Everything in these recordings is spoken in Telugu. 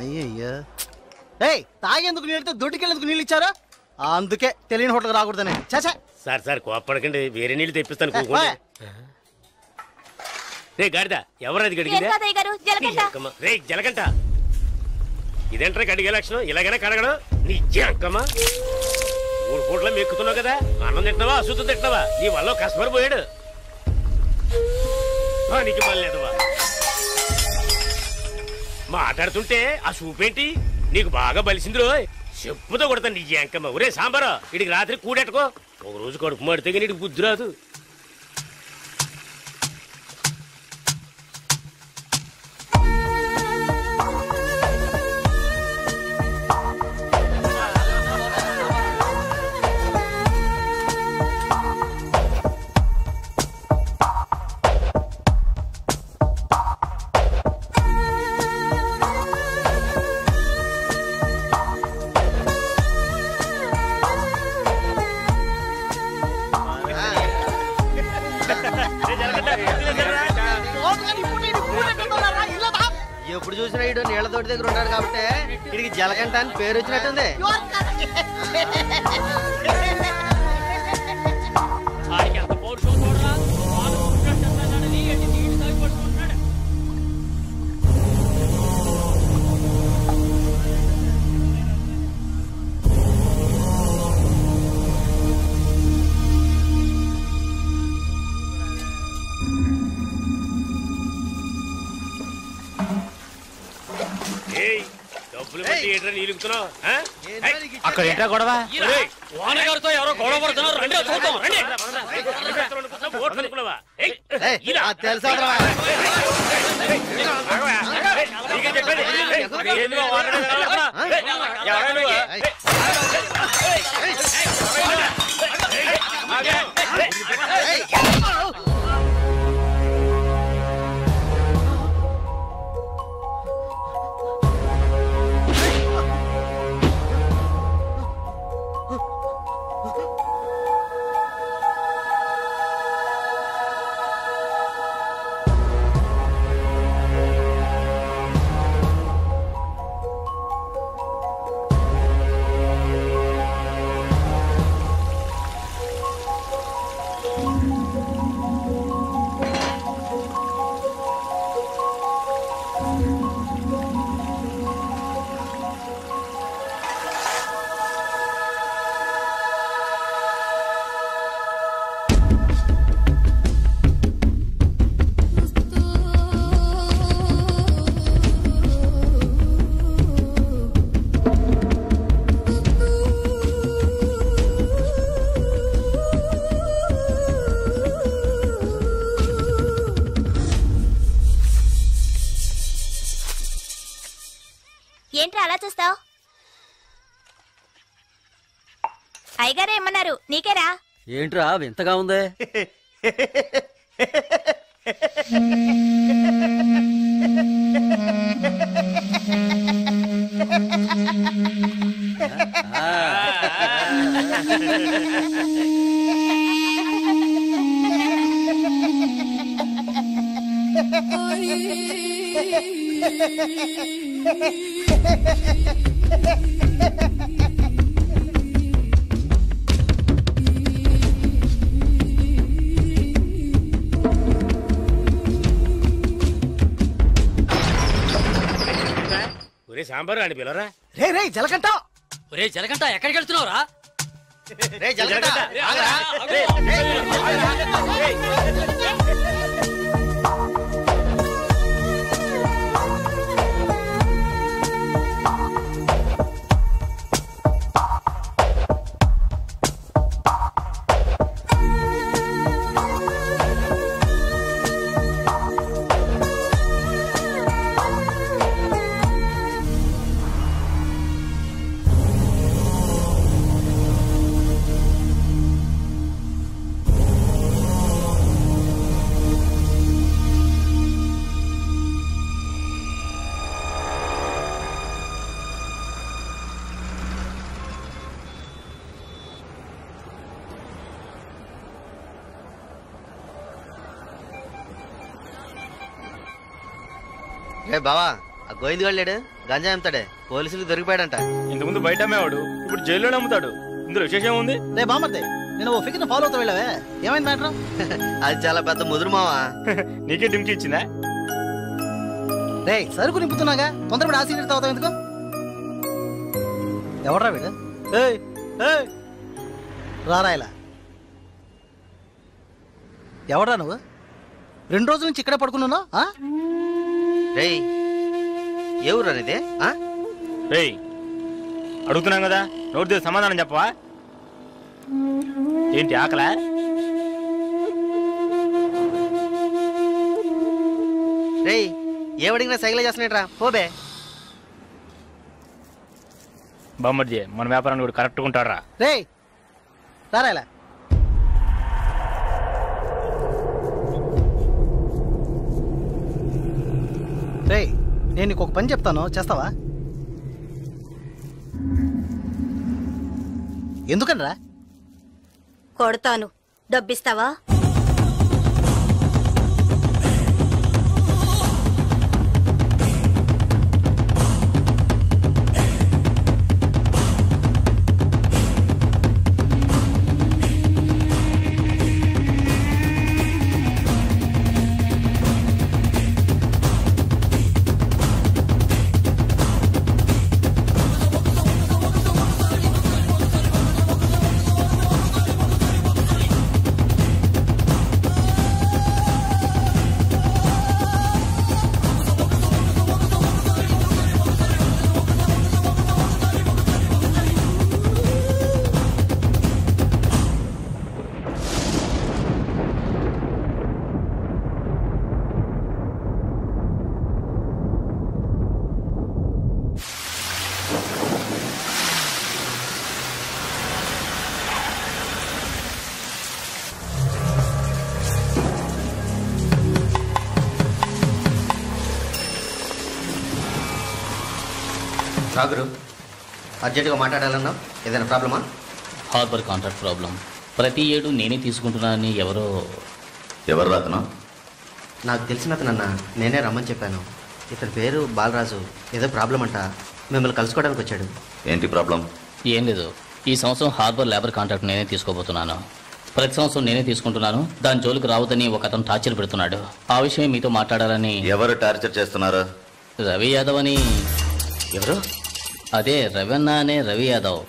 అయ్యయ్యో తాగేందుకు నీళ్ళతో దొడ్డుకెళ్ళేందుకు నీళ్ళు ఇచ్చారు, అందుకే తెలియని హోటల్ రాకూడదని. చాచా సార్ సార్ కోపడకండి, వేరే నీళ్ళు తెప్పిస్తాను. రే గాడిద ఎవరది గడిగిందా? రే జలగంట, ఇదేంట్రా గడిగే లక్షణం? ఇలాగైనా కడగడం నీ జంకమ్మా. 3 పూట్ల మెక్కుతున్నావు కదా, అన్నం తింటున్నావా అశుద్ధం తింటున్నావా? నీ వల్ల కస్టమర్ పోయాడు. నీకు మళ్ళేదవా మాట్లాడుతుంటే ఆ చూపేంటి? నీకు బాగా బలిసింది రో, చెప్పుతో కొడతాను నీ జంకమ్మ. ఒరే సాంబారా, ఇడికి రాత్రి కూడెట్టుకో, ఒక రోజు కడుపు మాడితే కానీ ఇడికి బుద్ధి రాదు. ఎప్పుడు చూసినా ఇడు నీళ్ల తోటి దగ్గర ఉన్నాడు కాబట్టి ఇడికి జలగంట అని పేరు వచ్చినట్టుంది. అక్కడ ఏంటా గొడవ? వానగారితో ఎవరో గొడవ పడుతున్నారు, రండి చూద్దాం. ఏంట్రా అలా చూస్తావు? అయ్యగారు ఏమన్నారు? నీకేరా? ఏంట్రా వింతగా ఉందే? ఒరే సాంబారు అని పిలవరా. రే రే జలగంట, ఒరే జలగంట ఎక్కడికి వెళ్తున్నావురా? రే జలగంట రే బావా, ఆ గోవింద్ వెళ్ళాడు గంజా అమ్ముతాడే పోలీసులకు దొరికిపోయాడంట. ఇంతకుముందు బయట అమ్మేవాడు, ఇప్పుడు జైల్లోనే అమ్ముతాడు. ఇందులో విశేషం ఉంది? రే బామర్దే, నేను ఓ ఫిగర్ ఫాలో అవుతా వెళ్ళావే, ఏమైంది మ్యాటర్? అది చాలా పెద్ద ముదురు మావా. నీకే డుమ్కి ఇచ్చిందా? రే సరుకు నింపుతున్నాగా, తొందరపడి ఆ సీనియర్ తాగుతావు ఎందుకు? ఎవడ్రా వీడు? రారా ఇలా. ఎవడ్రా నువ్వు? 2 రోజుల నుంచి ఇక్కడే పడుకున్నావు? రేయ్ ఏ ఊరు అనేది? రేయ్ అడుగుతున్నాం కదా, నోటి దగ్గర సమాధానం చెప్పవా? ఏంటి ఆకలా? రేయ్ ఏవడిగినా సైకిల్ చేస్తున్నాడ్రా పోబే. బామ్మర్జీ మన వ్యాపారాన్ని కూడా కరెక్ట్గా ఉంటాడు రా. రే రారా ఇలా. రే నేను నీకు ఒక పని చెప్తాను, చేస్తావా? ఎందుకనరా? కొడతాను, డబ్బిస్తావా? సాగరు అర్జెంటుగా మాట్లాడాలన్నా, ఏదైనా ప్రాబ్లమా? Harbour contract problem. ప్రతి ఏడు నేనే తీసుకుంటున్నానని ఎవరు రాతనా? నాకు తెలిసిన అతనన్నా, నేనే రమ్మని చెప్పాను. ఇతని పేరు బాలరాజు. ఏదో ప్రాబ్లం అంట, మిమ్మల్ని కలుసుకోవడానికి వచ్చాడు. ఏంటి ప్రాబ్లం? ఏం లేదు, ఈ సంవత్సరం హార్బర్ లేబర్ కాంట్రాక్ట్ నేనే తీసుకోబోతున్నాను. ప్రతి సంవత్సరం నేనే తీసుకుంటున్నాను. దాని జోలికి రావద్దని ఒక అతను టార్చర్ పెడుతున్నాడు. ఆ విషయం మీతో మాట్లాడాలని. ఎవరు టార్చర్ చేస్తున్నారు? రవి యాదవ్ అని. ఎవరు? అదే రవణ అనే రవి యాదవ్.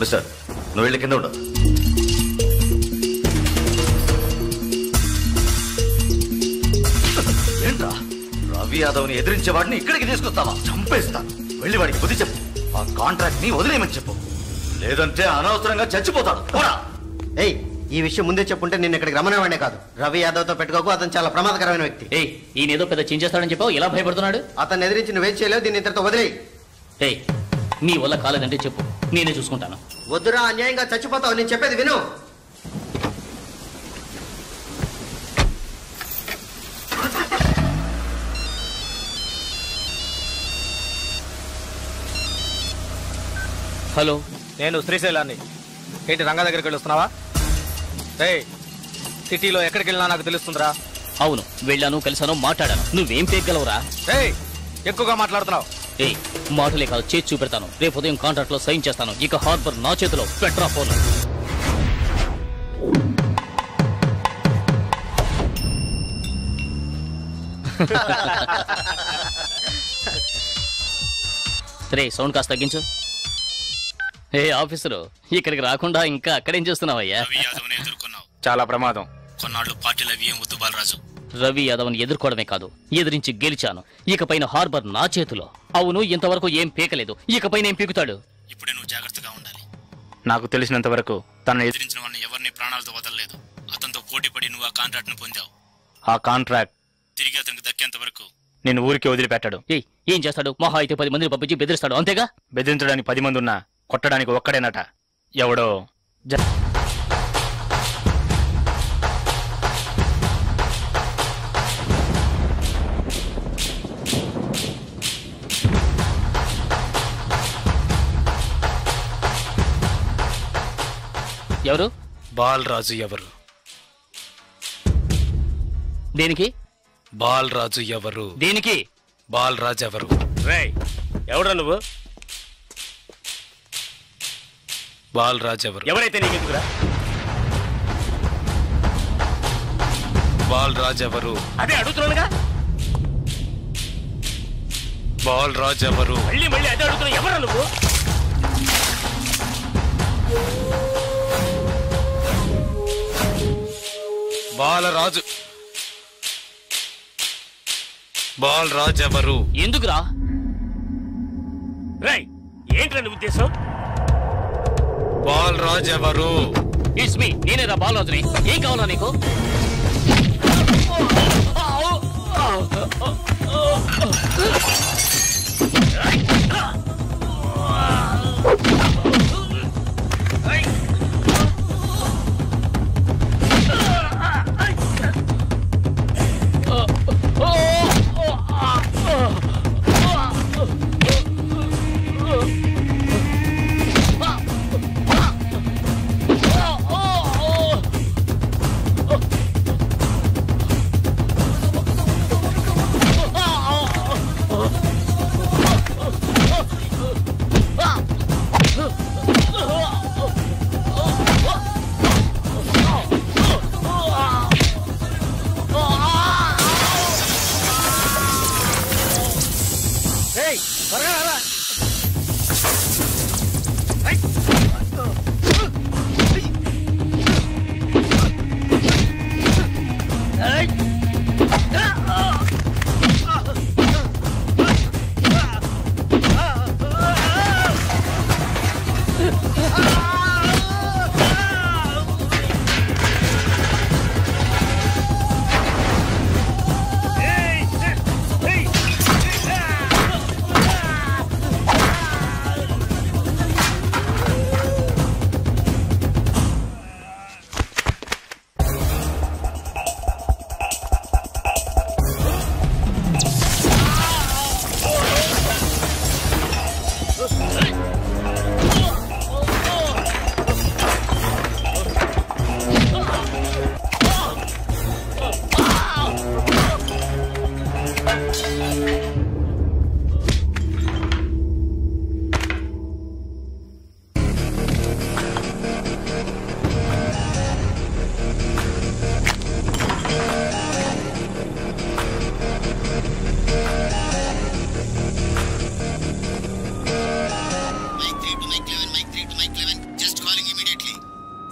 మిస్టర్, నువ్వు వెళ్ళి కింద ఉండు. ఏంట్రా, రవి యాదవ్ని ఎదిరించే వాడిని ఇక్కడికి తీసుకొస్తావా? చంపేస్తాను. వెళ్ళి వాడికి బుద్ధి చెప్పు. ఆ కాంట్రాక్ట్ ని వదిలేయమని చెప్పు, లేదంటే అనవసరంగా చచ్చిపోతాడు. ఏయ్ ఈ విషయం ముందే చెప్పుంటే నేను ఇక్కడికి రమ్మనేవాడే కాదు. రవి యాదవ్తో పెట్టుకోకు, అతను చాలా ప్రమాదకరమైన వ్యక్తి. ఈయన ఏదో పెద్ద చించేస్తాడని చెప్పావు, ఎలా భయపడుతున్నాడు? అతన్ని ఎదిరించి నువ్వేం చేయలేవు, దీన్ని ఇంతటితో వదిలేయి. నీ వల్ల కాలేదంటే చెప్పు, నేనే చూసుకుంటాను. వద్దురా, అన్యాయంగా చచ్చిపోతావు. నేను చెప్పేది విను. హలో, నేను శ్రీశైలాన్ని. ఏంటి రంగా దగ్గరికి వెళ్ళొస్తున్నావా? సిటీలో ఎక్కడికి వెళ్ళినా నాకు తెలుస్తుందిరా. అవును, వెళ్ళాను, కలిసాను, మాట్లాడాను. నువ్వేం పేగలవురా? ఎక్కువగా మాట్లాడుతున్నావు. మాటలే కాదు, చేసి చూపెడతాను. రేపు ఉదయం కాంట్రాక్ట్ లో సైన్ చేస్తాను. ఇక హార్బర్ నా చేతిలో. Petra phone. సౌండ్ కాస్త తగ్గించు. ఆఫీసరు, ఇక్కడికి రాకుండా ఇంకా అక్కడేం చేస్తున్నావయ్యా? చాలా ప్రమాదం. కొన్నాళ్ళు పార్టీలు అవి ఏం వద్దు బాలరాజు. రవి యాదవ్ని ఎదుర్కోవడమే కాదు, ఎదిరించి గెలిచాను. ఇకపైన హార్బర్ నా చేతిలో. అవును, ఇంతవరకు ఏం పీకలేదు, ఇకపైన ఏం పీకుతాడు? ఇప్పుడే నువ్వు జాగ్రత్తగా ఉండాలి. నాకు తెలిసినంత వరకు తనను ఎదిరించిన వాడిని ఎవరిని ప్రాణాలతో వదలలేదు. అతనితో పోటీ పడి నువ్వు ఆ కాంట్రాక్ట్ ను పొందావు. ఆ కాంట్రాక్ట్ తిరిగి అతనికి దక్కేంత వరకు నేను ఊరికి వదిలిపెట్టాడు. ఏం చేస్తాడు? మహా అయితే 10 మందిని పంపించి బెదిరిస్తాడు, అంతేగా? బెదిరించడానికి 10 మంది ఉన్నా కొట్టడానికి ఒక్కడేనట. ఎవడో ఎవరు? బాలరాజు ఎవరు? దేనికి? బాలరాజు ఎవరు? దేనికి? బాలరాజు ఎవరు? రేయ్ ఎవడ్రా నువ్వు? బాలరాజు ఎవరు? ఎవరైతే నీకెందుకురా? బాలరాజు ఎవరు? అదే అడుగుతున్నానుగా. బాలరాజు ఎవరు? మళ్ళీ మళ్ళీ అదే అడుగుతున్నా. ఎవరా నువ్వు? బాలరాజు. బాలరాజు ఎవరు? ఎందుకురా? రేయ్ ఏంట్రా నీ ఉద్దేశం? బాలరాజు ఎవరు? ఇట్స్ మీ, నేనేరా బాలరాజుని. ఏం కావాలా నీకు?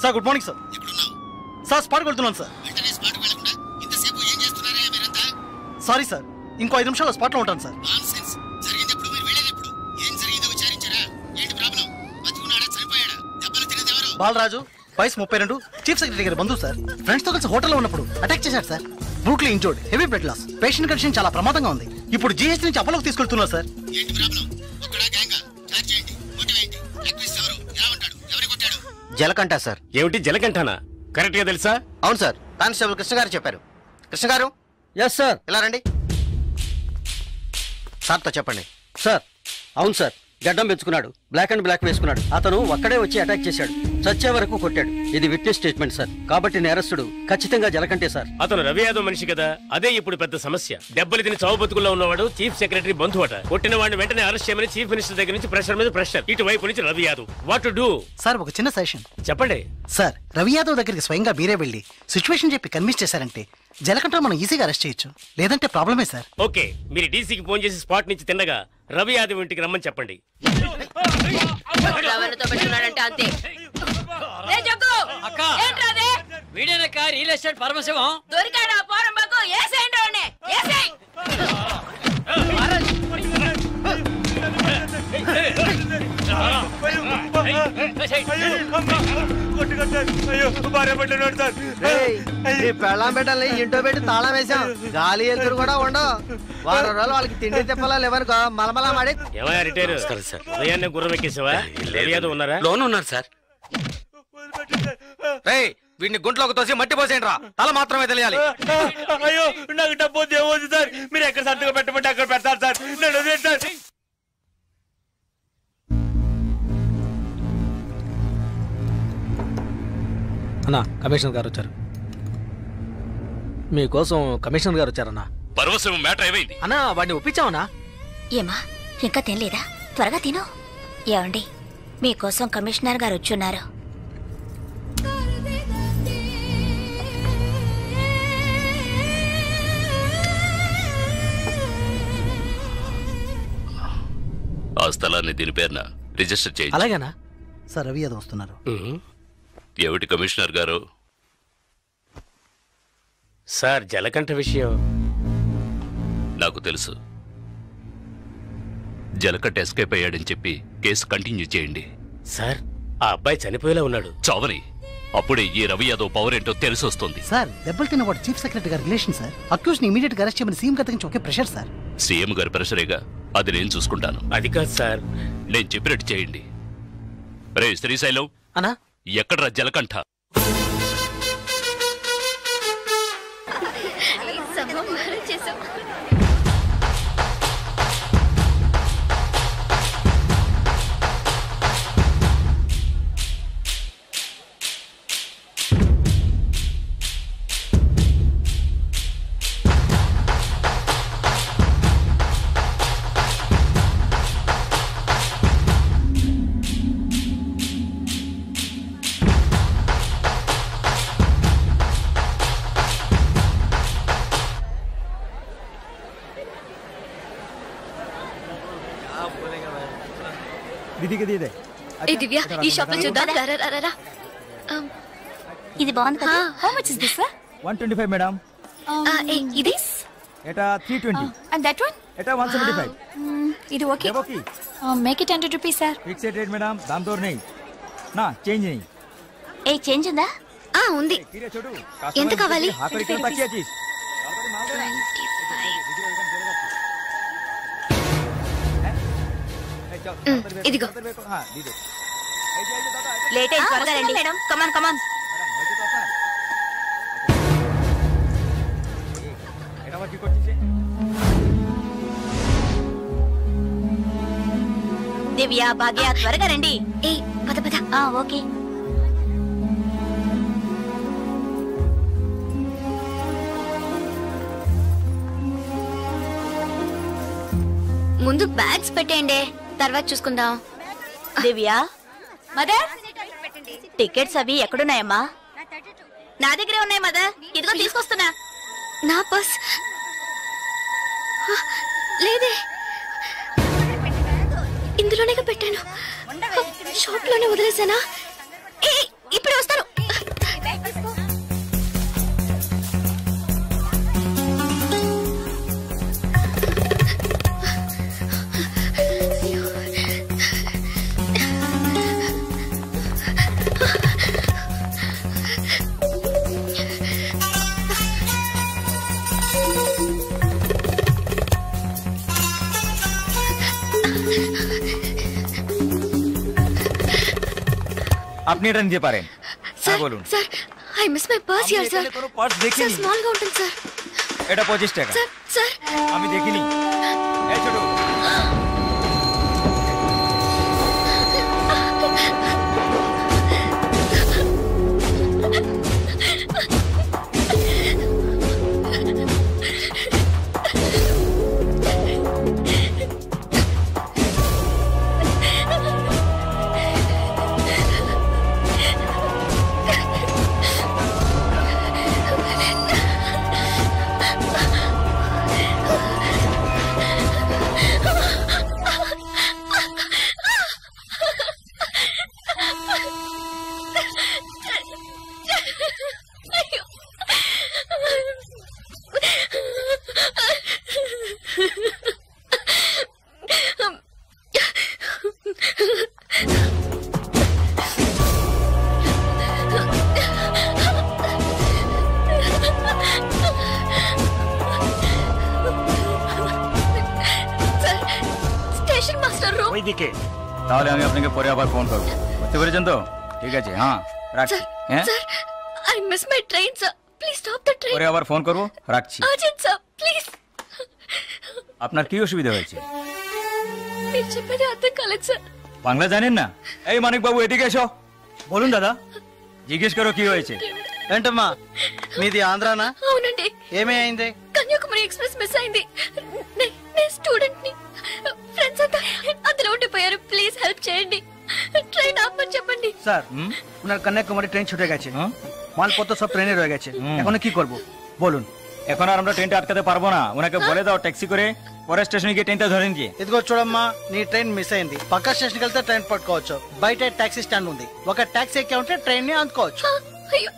Sir good morning sir. Sir స్పాట్కి వెళ్తున్నాను సార్. సారీ సార్, ఇంకో 5 నిమిషాల్లో స్పాట్లో ఉంటాను సార్. బాలరాజు వయసు 32, చీఫ్ సెక్రటరీ గారి బంధువు సార్. ఫ్రెండ్స్ తో కలిసి హోటల్లో ఉన్నప్పుడు అటాక్ చేశారు sir. Brutally injured, heavy blood loss. Patient condition చాలా ప్రమాదంగా ఉంది. ఇప్పుడు జీహెచ్ నుంచి అపోలోకి తీసుకెళ్తున్నారు సార్. జలకంఠ సార్. ఏమిటి జలకంఠనా? కరెక్ట్ గా తెలుసా? అవును సార్, కానిస్టేబుల్ కృష్ణ గారు చెప్పారు. కృష్ణ గారు. Yes sir. ఇలా రండి. సార్తో చెప్పండి. సార్ అవును సార్, గడ్డం పెంచుకున్నాడు, బ్లాక్ అండ్ బ్లాక్ వేసుకున్నాడు. అతను ఒక్కడే వచ్చి అటాక్ చేశాడు, చచ్చే వరకు కొట్టాడు. ఇది విట్నెస్ స్టేట్మెంట్ సార్, కాబట్టి నేరస్తుడు ఖచ్చితంగా జలకంటే సార్. అతను రవి యాదవ్ మనిషి కదా, అదే ఇప్పుడు పెద్ద సమస్య. దెబ్బలు తిని చావు బతుకుల్లో ఉన్నవాడు చీఫ్ సెక్రటరీ బంధువు అట. కొట్టిన వాడిని వెంటనే అరెస్ట్ చేయమని చీఫ్ మినిస్టర్ దగ్గర నుంచి ప్రెషర్ మీద ప్రెషర్. ఇటువైపు నుంచి Ravi Yadav. What to do? Sir ఒక చిన్న సజెషన్ చెప్పండి. సార్ రవి యాదవ్ దగ్గరికి స్వయంగా మీరే వెళ్ళి సిచ్యువేషన్ చెప్పి కన్విన్స్ చేశారంటే జలకంఠ మనం ఈజీగా అరెస్ట్ చేయొచ్చు, లేదంటే ప్రాబ్లమే సార్. ఓకే, మీరు డీసీకి ఫోన్ చేసి స్పాట్ నుంచి తిన్నగా రవి యాదవ్ ఇంటికి రమ్మని చెప్పండి. అంతే. వీడేనక్క రియల్ ఎస్టేట్ పరమశివం. దొరికాడా పోరంబాకు? ఏసేయండి వాడిని, ఏసేయ్. పెళ్ళాం పెట్టాలి, ఇంటో పెట్టి తాళం వేసాం. గాలి ఎదురు కూడా ఉండవు. వారం రోజులు వాళ్ళకి తిండి తిప్పలా లేవనుకో మలమలా మాడి. ఏమయ్యా రిటైర్ సార్? ఉదయాన్నే గుర్రం ఎక్కేసావా? రవి యాదవ్ ఉన్నారా? లోన్ ఉన్నారు సార్. వీడిని గుంట్లోకి తోసి మట్టి పోసేయండి రా, తల మాత్రమే తెలియాలి. అయ్యో నాకు డబ్బు ఏమవుతుంది సార్? మీరు ఎక్కడ సంతకం పెట్టమంటే అక్కడ పెడతారు సార్. నేను సార్. అన్నా కమిషనర్ గారు వచ్చారు. మీకోసం కమిషనర్ గారు వచ్చారన్నా. పర్వసం మ్యాటర్ ఏమైంది అన్నా? వాడిని ఒప్పించామన్నా. ఏమా ఇంకా తినలేదా? త్వరగా తిను. ఏమండి మీకోసం కమిషనర్ గారు వచ్చున్నారు. ఆ స్థలాన్ని దీని పేరున రిజిస్టర్ చేయండి. అలాగేనా సార్? రవి యాదవ్ వస్తున్నారు. ఏమిటి కమిషనర్ గారు? సార్ జలకంఠ విషయం నాకు తెలుసు. జలకంఠ ఎస్కేప్ అయ్యాడని చెప్పి కేసు కంటిన్యూ చేయండి. సార్ ఆ అబ్బాయి చనిపోయేలా ఉన్నాడు. చావని అప్పుడే ఈ రవి యాదవ్ పవర్ ఏంటో తెలిసి వస్తుంది. సార్ దెబ్బలు తిన్న వాడు చీఫ్ సెక్రటరీ గారి రిలేషన్ సార్. అక్యూజ్ ని ఇమీడియట్ గా అరెస్ట్ చేయమని సీఎం గారి నుంచి ఒకే ప్రెషర్ సార్. సీఎం గారి ప్రెషరేగా, అది నేను చూసుకుంటాను. అది కాదు సార్, నేను చెప్పినట్టు చేయండి. రే శ్రీశైలం అన్నా, ఎక్కడ్రా జలకంఠ? దివ్య ఈ షాప్ లో చూద్దాం. ఇది బాగుంది కదా? How much is this? 125 madam. ఇది ఎటా 320. అండ్ దట్ వన్ ఎటా 175. ఇది okay. Make it 100 rupees sir. Fixed rate madam, దామ్ దోర్ नहीं నా చేంజ్ नहीं. ఏ చేంజ్ ఉందా? ఉంది. ఎంత కావాలి? ఇదిగో. లేట్ అయింది, త్వరగా రండి మేడం. కమాన్ కమాన్. దివ్య, భాగ్య త్వరగా రండి. ఏ పద పద. ఓకే. ముందు బ్యాగ్స్ పెట్టేయండి, తర్వాత చూసుకుందాం. దివ్య, మదర్ టికెట్స్ అవి ఎక్కడున్నాయమ్మా? నా దగ్గరే ఉన్నాయి మదర్. ఇదిగో తీసుకొస్తున్నా. నా పర్స్ లేదే, ఇందులోనే పెట్టాను. షాప్ లోనే వదిలేసానా? ఇప్పుడు వస్తాను. आप नहीं रन दे पा रहे हैं सर? बोलूं sir, I miss my purse here sir. Purse देखिए सर स्मॉल గా ఉంటుంది సార్. এটা 25 টাকা. सर सर আমি দেখিনি. এই ছোট দিকে তাহলে আমি আপনাকে পরে আবার ফোন করব। বুঝতে পেরেছেন তো? ঠিক আছে, হ্যাঁ রাখছি। হ্যাঁ sir, I miss my train sir, please stop the train. পরে আবার ফোন করব, রাখছি। Urgent sir, please. আপনার কি অসুবিধা হয়েছে? మీరు చెప్పేది అర్థం కాలేదు సార్। বাংলা জানেন না? এই মানিক বাবু এদিকে এসো। বলুন দাদা। জিজ্ঞেস করো কি হয়েছে। ఏంటమ్మా మీది ఆంధ్రానా? అవునండి. ఏమైంది? కన్యాకుమారి ఎక్స్ప్రెస్ మిస్ అయింది. నేను స్టూడెంట్ ని. ఫ్రెండ్స్ అంతా అందులో ఉండిపోయారు. ప్లీజ్ హెల్ప్ చేయండి. ট্রেন আপনি చెప్పండి। স্যার ওনার কন্যাকুমারী ট্রেন ছুটে গেছে, মালপত্র সব ট্রেনে রয়ে গেছে, এখন কি করব বলুন। এখন আর আমরা ট্রেনটা আটকাতে পারবো না, ওনাকে বলে দাও ট্যাক্সি করে পরে స్టేషన్ కి ట్రైన్ ধরে নিয়ে। ఇదిగో చూడమ్మా, నీ ట్రైన్ మిస్ అయింది, పక్క స్టేషన్ కి వెళ్తే ట్రైన్ పట్టుకోవచ్చు, బయట టాక్సీ స్టాండ్ ఉంది, ఒక టాక్సీ ఎక్కి ఉంటే ట్రైన్ ని అందుకోవచ్చు। అయ్యో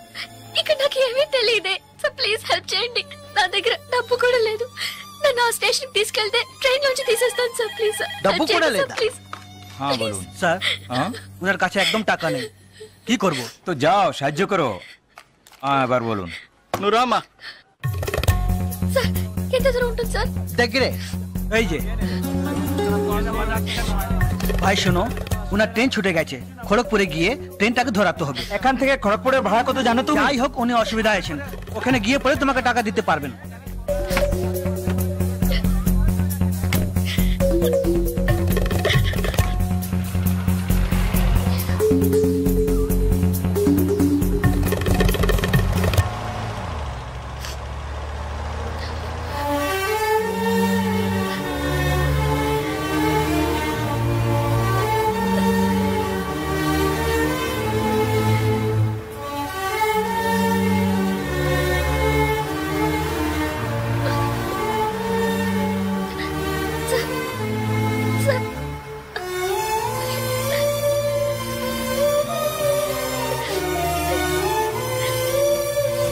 ఇక్కడ నాకు ఏమీ తెలియదే, సో ప్లీజ్ హెల్ప్ చేయండి, నా దగ్గర డబ్బు కూడా లేదు, నన్ను ఆ స్టేషన్ కి తీసుకెళ్తే ట్రైన్ నుంచి తీసేస్తాను సార్, ప్లీజ్। డబ్బు కూడా లేదా? ప్లీజ్। হ্যাঁ বলুন। স্যার ওনার কাছে একদম টাকা নেই, কি করব? তো যাও সাহায্য করো। এবার বলুন। నువ్వు రామా। సార్ ఎంత దూరం ఉంటుంది సార్? దగ్గరే, এই যে। ভাই শোনো, ওনার ট্রেন ছুটে গেছে, খড়গপুরে গিয়ে ট্রেনটাকে ধরাতে হবে। এখান থেকে খড়গপুরের ভাড়া কত জানো তুমি? যাই হোক উনি অসুবিধা আছেন, ওখানে গিয়ে পরে তোমাকে টাকা দিতে পারবেন।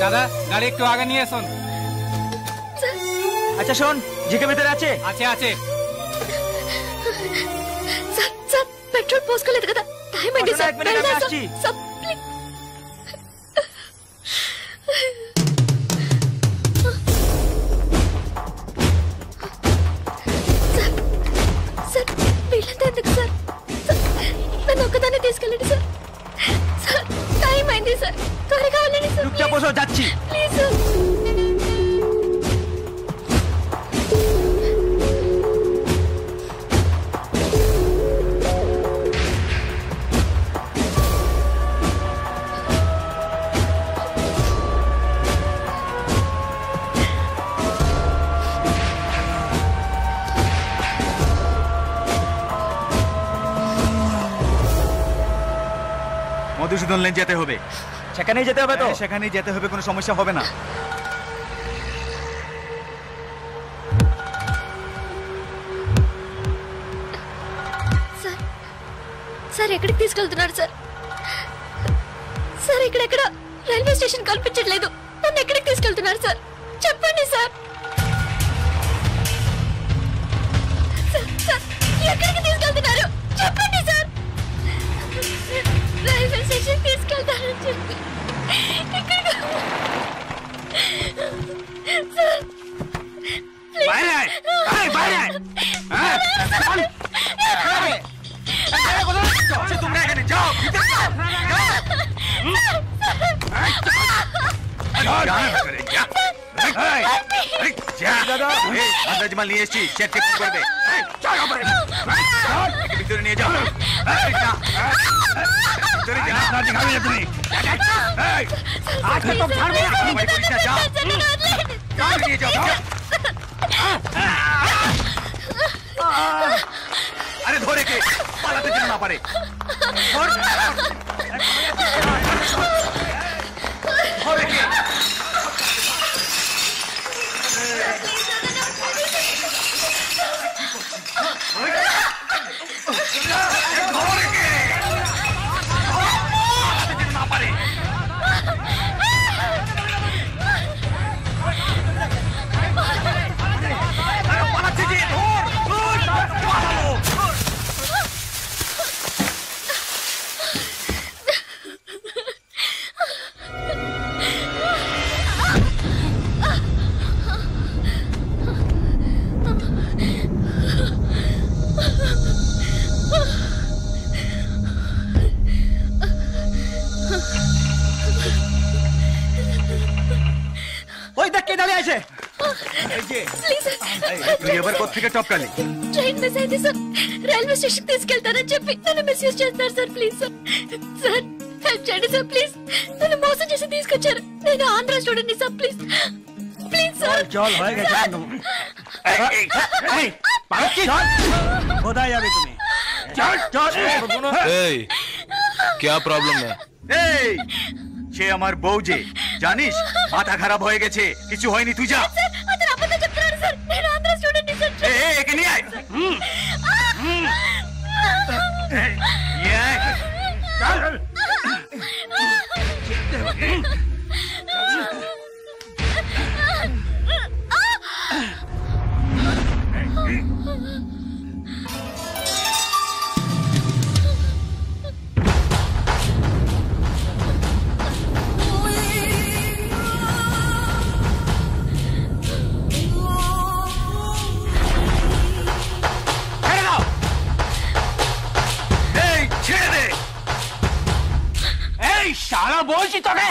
দাদা গাড়ি একটু আগে নিয়ে আসুন। আচ্ছা শোন, জিকে ভিতরে আছে? আছে আছে। సార్ సార్ పెట్రోల్ పోసుకోలేదు కదా, టైం అయింది సార్, এক মিনিট, আমি আসছি। Sir please. సార్ వీళ్ళంతా ఎందుకు సార్? నన్ను ఒక్కదాన్ని తీసుకెళ్ళండి సార్, సార్ టైం అయింది సార్, త్వరగా వెళ్ళండి సార్, চুপচাপ বসো, যাচ্ছি। Please sir. মধুসূদন লেন যেতে হবে। সেখানেই যেতে হবে তো? সেখানেই যেতে হবে, কোনো সমস্যা হবে না। సార్ సార్ ఎక్కడికి తీసుకెళ్తున్నారు సార్? సార్ ఇక్కడెక్కడ రైల్వే స్టేషన్ కనిపించట్లేదు, నన్ను ఎక్కడికి తీసుకెళ్తున్నారు సార్? చెప్పండి సార్। సార్, సార్, ఎక్కడికి తీసుకెళ్తున్నారు చెప్పండి సార్। రైల్వే స్టేషన్ తీసుకెళ్తారని చెప్పి ఎక్కడికి సార్ ప్లీజ్। তোমরা এখানে যাও, মাল নিয়ে এসছি, চেক করবে, ভিতরে নিয়ে যাও, আরে ধরে কে পালাতে যেন না পারে। ধরে কে? ওই দেখ কে দাঁড়িয়ে আছে। তুই এবার কোত্থেকে টপকালি? ట్రైన్ మిస్ అయింది సార్, రైల్వే స్టేషన్ తీసుకెళ్తారని చెప్పి నన్ను మిస్యూజ్ చేస్తారు sir, please sir. Sir help చేయండి సార్ ప్లీజ్. నన్ను మోసం చేసి తీసుకొచ్చారు. నేను ఆంధ్ర స్టూడెంట్ ని సార్ ప్లీజ్ ప్లీజ్ సార్. क्या प्रॉब्लम है? সে আমার বউ যে জানিস মাথা খারাপ হয়ে গেছে কিছু হয়নি তুই যা అతను అబద్ధం చెప్తున్నాడు సార్. నేను ఆంధ్ర స్టూడెంట్ ని సార్. একে নিয়ে আয় শালা বলছি তোকে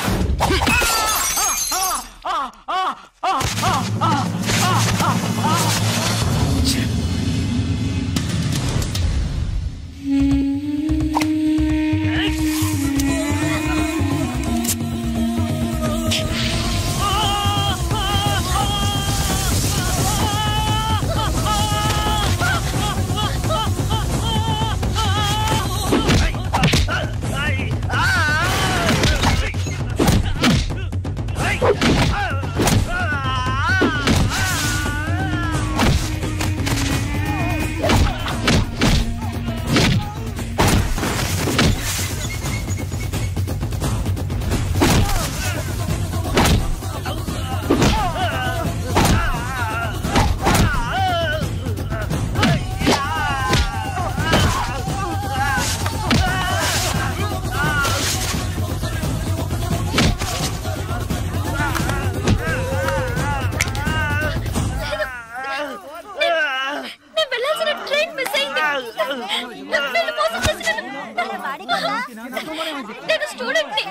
నేను స్టూడెంట్ ని.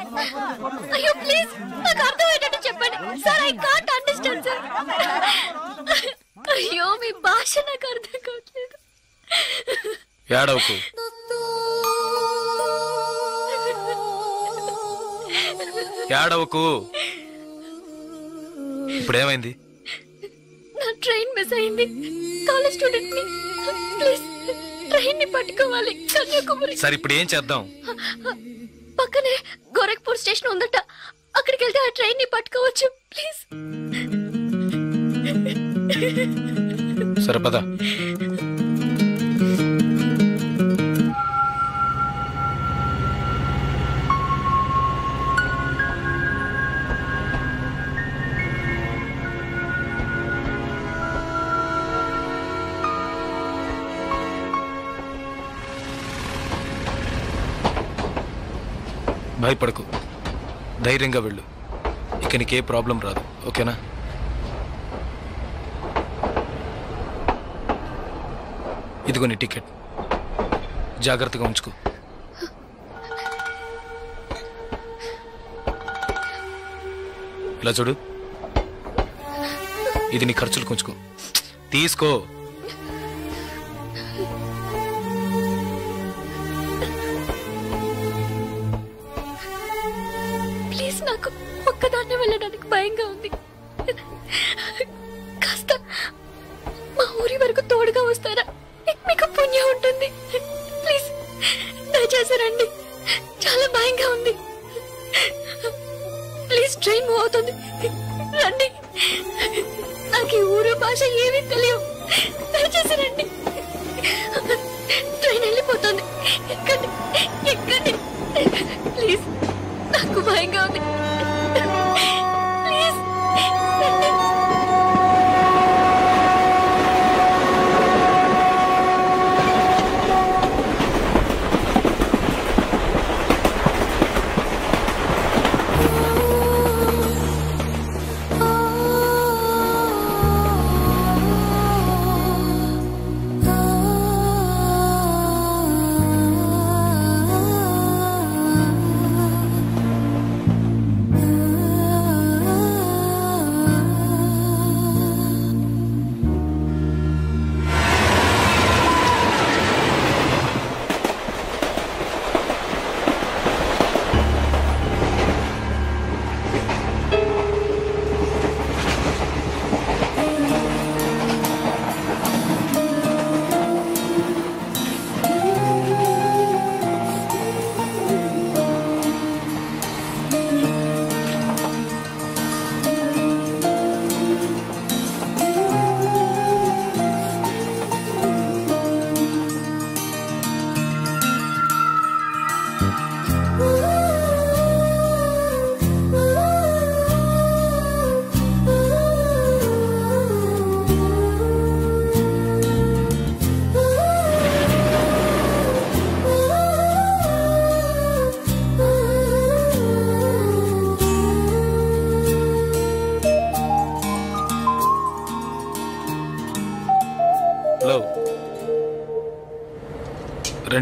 అయ్యో ప్లీజ్ నాకు అర్థమయ్యేటట్టు చెప్పండి sir. I can't understand sir. అయ్యో మీ భాష నాకు అర్థం కావట్లేదు. ఏడవకు. ఏడవకు. ఇప్పుడేమైంది? నా ట్రైన్ మిస్ అయింది. కాలేజ్ స్టూడెంట్ ని. ప్లీజ్ ట్రైన్ ని పట్టుకోవాలి కన్యాకుమారి. సరే ఇప్పుడు ఏం చేద్దాం? పక్కనే గోరఖ్పూర్ స్టేషన్ ఉందట. అక్కడికి వెళ్తే ఆ ట్రైన్ ని పట్టుకోవచ్చు ప్లీజ్. సరే పద. భయపడకు, ధైర్యంగా వెళ్ళు. ఇక నీకే ప్రాబ్లం రాదు, ఓకేనా? ఇదిగో నీ టికెట్, జాగ్రత్తగా ఉంచుకో. ఇలా చూడు, ఇది నీ ఖర్చులు కొంచుకో. తీసుకో. ప్లీజ్, నాకు ఒక్కదాన్నే వెళ్ళడానికి భయంగా ఉంది. కాస్త మా ఊరి వరకు తోడుగా వస్తారా? మీకు పుణ్యం ఉంటుంది. ప్లీజ్ దయచేసి రండి, చాలా భయంగా ఉంది. ప్లీజ్, ట్రైన్ మూవ్ అవుతుంది, రండి. నాకు ఈ ఊరు భాష ఏమీ తెలియవు, దయచేసి రండి. ట్రైన్ వెళ్ళిపోతుంది, ఎక్కండి ఎక్కండి. ప్లీజ్, నాకు భయంగా ఉంది. ప్లీజ్ రండి.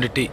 2 టీ.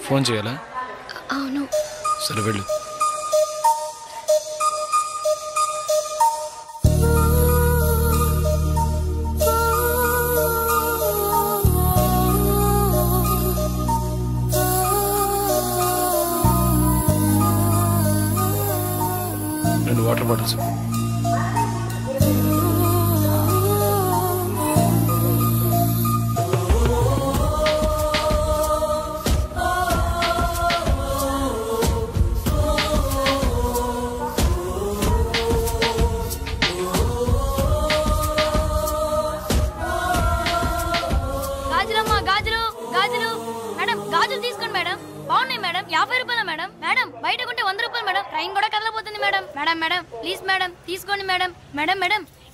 ఫోన్ చేయాలా? అవును. సరే వెళ్ళు. రెండు వాటర్ బాటిల్స్.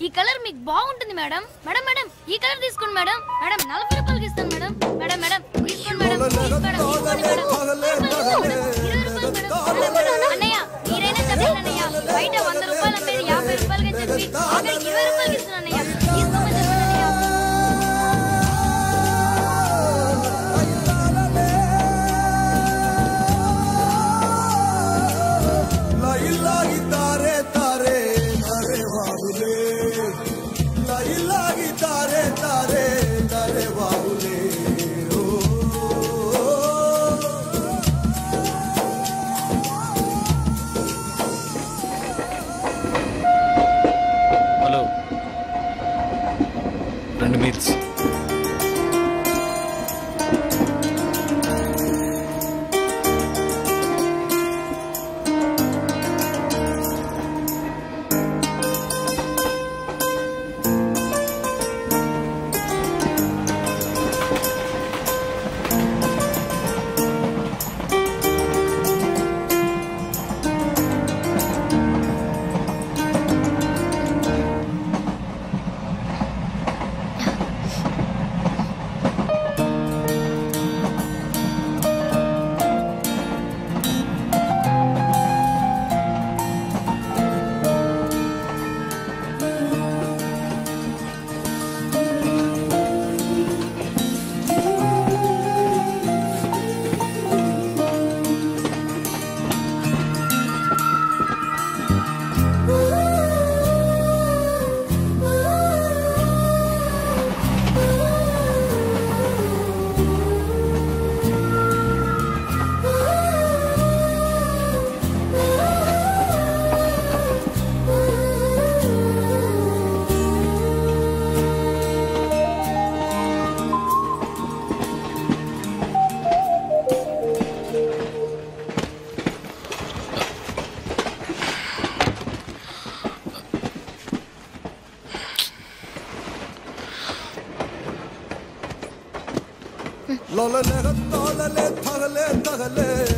ఈ కలర్ మీకు బాగుంటుంది మేడం. మేడం మేడం ఈ కలర్ తీసుకోండి మేడం. మేడం 40 రూపాయలకి ఇస్తాను మేడం. మేడం మేడం తీసుకోండి మేడం. అన్నయ్య మీరైనా చెప్పండి అన్నయ్య. బయట 100 రూపాయలు అమ్మేది 50 రూపాయలకి చెప్పి 20 రూపాయలకి ఇస్తాను అన్నయ్య. తీసుకోమని చెప్పండి అన్నయ్య. Hello, 2 meals.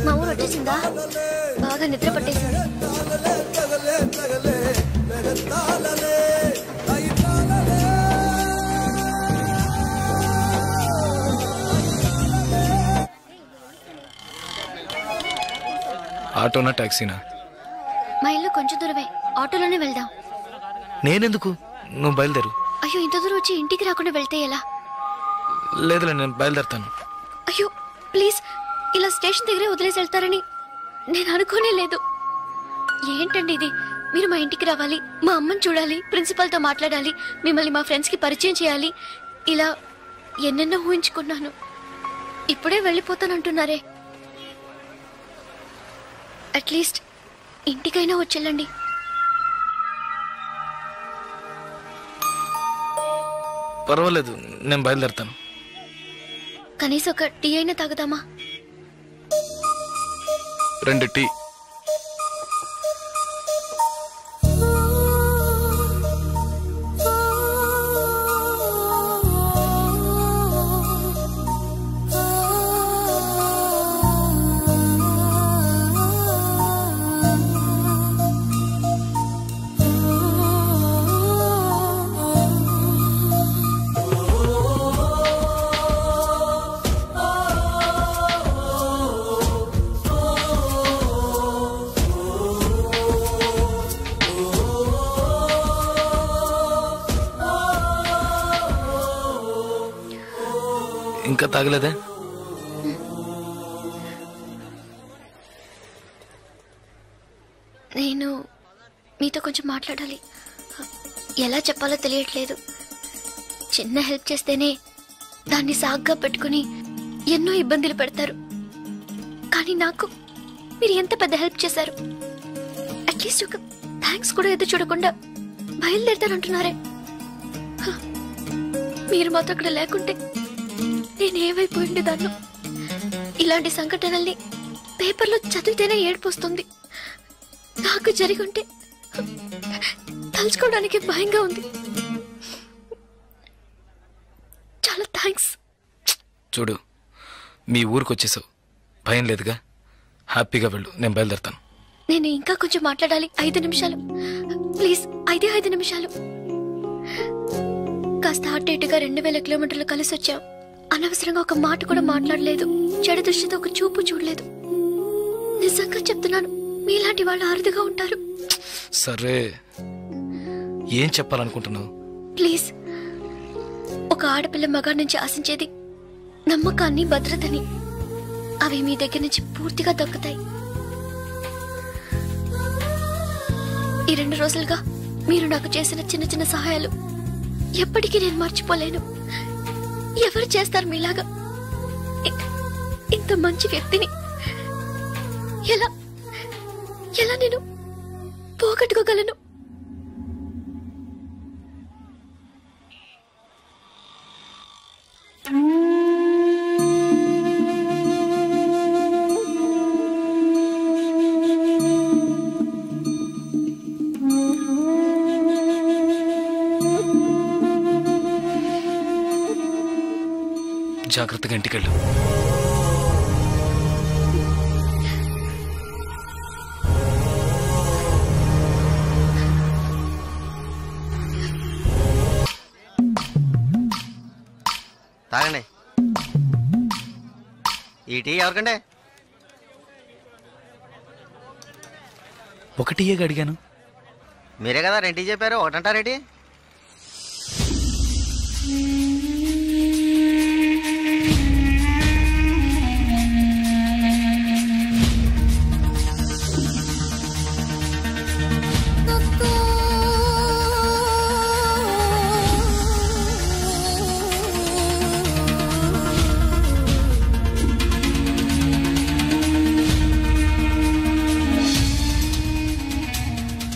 మా ఊరు వచ్చేసిందా? బాగా నిద్ర పట్టేసింది. ఆటోనా టాక్సీనా? మా ఇల్లు కొంచెం దూరమే, ఆటోలోనే వెళ్దాం. నేనెందుకు? నువ్వు బయలుదేరు. అయ్యో ఇంత దూరం వచ్చి ఇంటికి రాకుండా వెళ్తే ఎలా? లేదులే, నేను బయలుదేరుతాను. అయ్యో ప్లీజ్, ఇలా స్టేషన్ దగ్గరే వదిలేసి వెళ్తారని నేను అనుకోనే లేదు. ఏంటండి ఇది? మీరు మా ఇంటికి రావాలి, మా అమ్మని చూడాలి, ప్రిన్సిపల్తో మాట్లాడాలి, మిమ్మల్ని మా ఫ్రెండ్స్కి పరిచయం చేయాలి, ఇలా ఎన్నెన్నో ఊహించుకున్నాను. ఇప్పుడే వెళ్ళిపోతానంటున్నారే. అట్లీస్ట్ ఇంటికైనా వచ్చేళ్ళండి. పర్వాలేదు, నేను బయలుదేరుతాను. కనీసం ఒక టీ అయినా తాగుదామా? 2 టీ. ఇంకా తాగలేదే? నేను మీతో కొంచెం మాట్లాడాలి. ఎలా చెప్పాలో తెలియట్లేదు. చిన్న హెల్ప్ చేస్తేనే దాన్ని సాగ్గా పెట్టుకుని ఎన్నో ఇబ్బందులు పెడతారు. కానీ నాకు మీరు ఎంత పెద్ద హెల్ప్ చేశారు. అట్లీస్ట్ ఒక థ్యాంక్స్ కూడా ఎదురు చూడకుండా బయలుదేరుతారంటున్నారే. మీరు మాతో అక్కడ లేకుంటే నేనేమైపోయి ఉండేదాన్ని. ఇలాంటి సంఘటనల్ని పేపర్లో చదివితేనే ఏడుపొస్తుంది. నాకు జరిగి ఉంటే తలుచుకోవడానికి భయంగా ఉంది. చాలా థ్యాంక్స్. చూడు, మీ ఊరికి వచ్చేసావు, భయం లేదుగా, హ్యాపీగా వెళ్ళు. నేను బయలుదేరుతాను. నేను ఇంకా కొంచెం మాట్లాడాలి. 5 నిమిషాలు ప్లీజ్. 5 నిమిషాలు. కాస్త అటు ఇటుగా 2000 కిలోమీటర్లు కలిసి వచ్చాం. అనవసరంగా ఒక మాట కూడా మాట్లాడలేదు. చెడు దృష్టితో ఒక చూపు చూడలేదు. నిజంగా చెప్తున్నాను, మీలాంటి వాళ్ళు అరుదుగా ఉంటారు. సరే, ఏం చెప్పాలనుకుంటున్నావు? ప్లీజ్. ఒక ఆడపిల్ల మగాడి నుంచి ఆశించేది నమ్మకాన్ని, భద్రతని. అవి మీ దగ్గర నుంచి పూర్తిగా దక్కుతాయి. ఈ 2 రోజులుగా మీరు నాకు చేసిన చిన్న చిన్న సహాయాలు ఎప్పటికీ నేను మర్చిపోలేను. ఎవరు చేస్తారు మీలాగా? ఇంత మంచి వ్యక్తిని ఎలా ఎలా నేను పోగొట్టుకోగలను? జాగ్రత్తగా ఇంటికెళ్ళు. తాగండి. ఈ టీ ఎవరికండే? 1 టీయే అడిగాను. మీరే కదా 2 టీ చెప్పారు, 1 అంటారేంటి?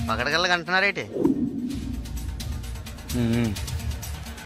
పకడగల్లగా అంటున్నారేంటి?